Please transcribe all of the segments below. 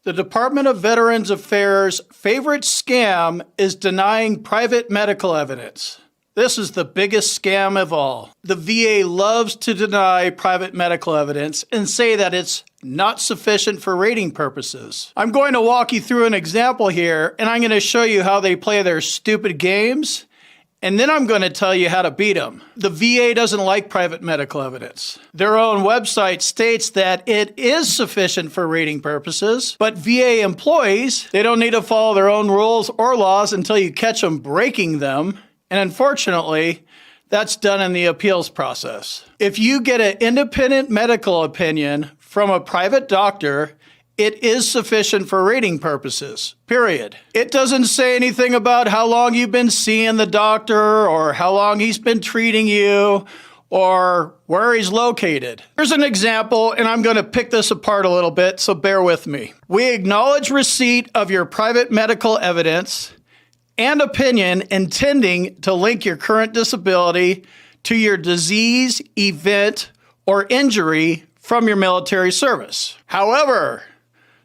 The Department of Veterans Affairs' favorite scam is denying private medical evidence. This is the biggest scam of all. The VA loves to deny private medical evidence and say that it's not sufficient for rating purposes. I'm going to walk you through an example here, and I'm going to show you how they play their stupid games, and then I'm going to tell you how to beat them. The VA doesn't like private medical evidence. Their own website states that it is sufficient for rating purposes, but VA employees, they don't need to follow their own rules or laws until you catch them breaking them. And unfortunately, that's done in the appeals process. If you get an independent medical opinion from a private doctor, it is sufficient for rating purposes, period. It doesn't say anything about how long you've been seeing the doctor or how long he's been treating you or where he's located. Here's an example, and I'm going to pick this apart a little bit, so bear with me. We acknowledge receipt of your private medical evidence and opinion intending to link your current disability to your disease, event, or injury from your military service. However,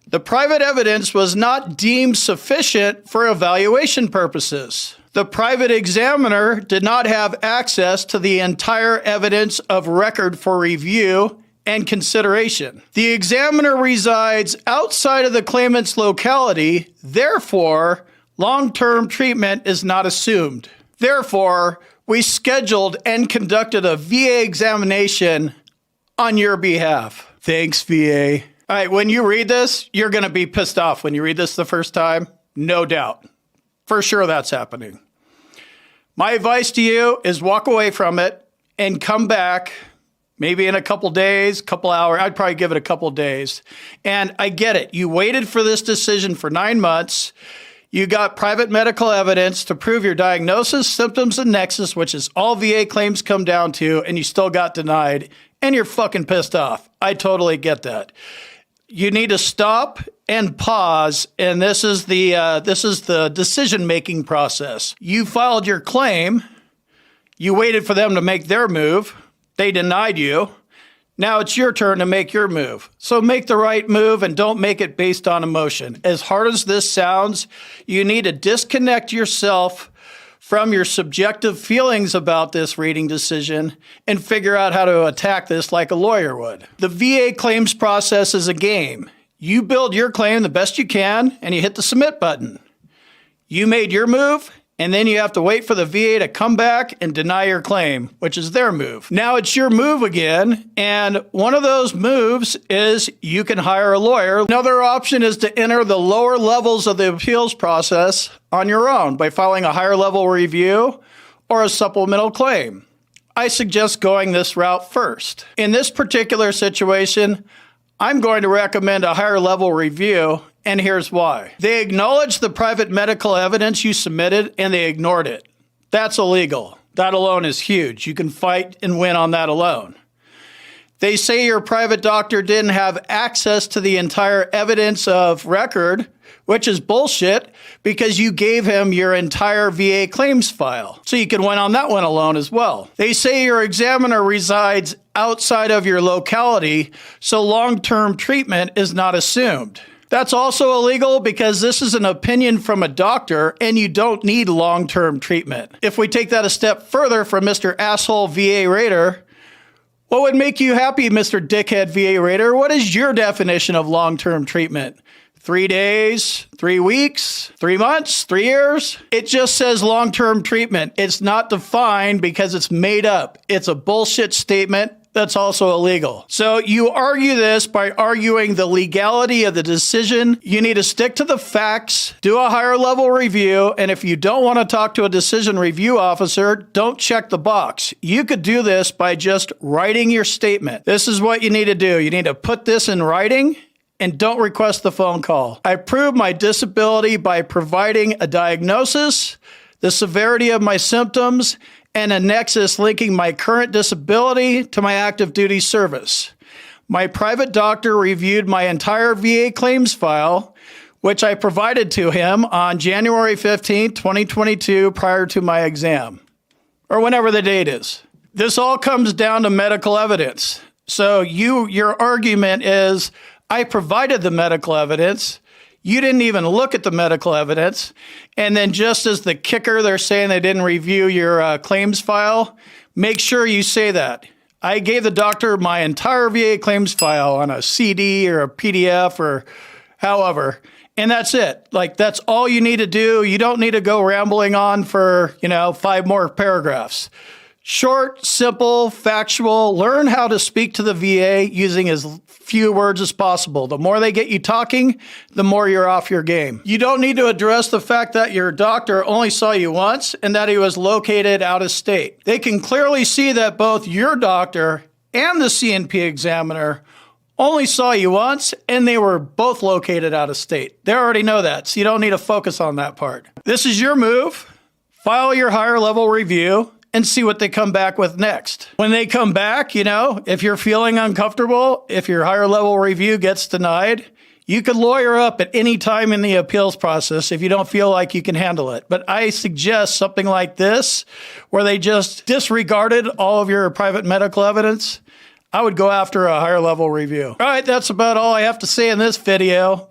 the private evidence was not deemed sufficient for evaluation purposes. The private examiner did not have access to the entire evidence of record for review and consideration. The examiner resides outside of the claimant's locality, therefore, long-term treatment is not assumed. Therefore, we scheduled and conducted a VA examination on your behalf. Thanks, VA. All right, when you read this, you're going to be pissed off when you read this the first time. No doubt. For sure that's happening. My advice to you is walk away from it and come back maybe in a couple days, couple hours. I'd probably give it a couple days. And I get it. You waited for this decision for 9 months. You got private medical evidence to prove your diagnosis, symptoms, and nexus, which is all VA claims come down to, and you still got denied, and you're fucking pissed off. I totally get that. You need to stop and pause, and this is the decision-making process. You filed your claim. You waited for them to make their move. They denied you. Now it's your turn to make your move. So make the right move and don't make it based on emotion. As hard as this sounds, you need to disconnect yourself from your subjective feelings about this rating decision and figure out how to attack this like a lawyer would. The VA claims process is a game. You build your claim the best you can and you hit the submit button. You made your move, and then you have to wait for the VA to come back and deny your claim, which is their move. Now it's your move again, and one of those moves is you can hire a lawyer. Another option is to enter the lower levels of the appeals process on your own by filing a higher level review or a supplemental claim. I suggest going this route first. In this particular situation, I'm going to recommend a higher level review, and here's why. They acknowledged the private medical evidence you submitted, and they ignored it. That's illegal. That alone is huge. You can fight and win on that alone. They say your private doctor didn't have access to the entire evidence of record, which is bullshit because you gave him your entire VA claims file. So you can win on that one alone as well. They say your examiner resides outside of your locality, so long-term treatment is not assumed. That's also illegal because this is an opinion from a doctor and you don't need long-term treatment. If we take that a step further from Mr. Asshole VA Rater, what would make you happy, Mr. Dickhead VA Rater? What is your definition of long-term treatment? 3 days, 3 weeks, 3 months, 3 years? It just says long-term treatment. It's not defined because it's made up. It's a bullshit statement that's also illegal. So you argue this by arguing the legality of the decision. You need to stick to the facts, do a higher level review, and if you don't want to talk to a decision review officer, don't check the box. You could do this by just writing your statement. This is what you need to do. You need to put this in writing and don't request the phone call. I prove my disability by providing a diagnosis, the severity of my symptoms, and a nexus linking my current disability to my active duty service. My private doctor reviewed my entire VA claims file, which I provided to him on January 15, 2022, prior to my exam, or whenever the date is. This all comes down to medical evidence. So your argument is, I provided the medical evidence. You didn't even look at the medical evidence. And then just as the kicker, they're saying they didn't review your claims file, make sure you say that. I gave the doctor my entire VA claims file on a CD or a PDF or however, and that's it. Like, that's all you need to do. You don't need to go rambling on for, 5 more paragraphs. Short, simple, factual. Learn how to speak to the VA using as few words as possible. The more they get you talking, the more you're off your game. You don't need to address the fact that your doctor only saw you once and that he was located out of state. They can clearly see that both your doctor and the CNP examiner only saw you once and they were both located out of state. They already know that, so you don't need to focus on that part. This is your move. File your higher level review and see what they come back with next. When they come back, if you're feeling uncomfortable, if your higher level review gets denied, you could lawyer up at any time in the appeals process if you don't feel like you can handle it. But I suggest something like this, where they just disregarded all of your private medical evidence. I would go after a higher level review. All right, that's about all I have to say in this video.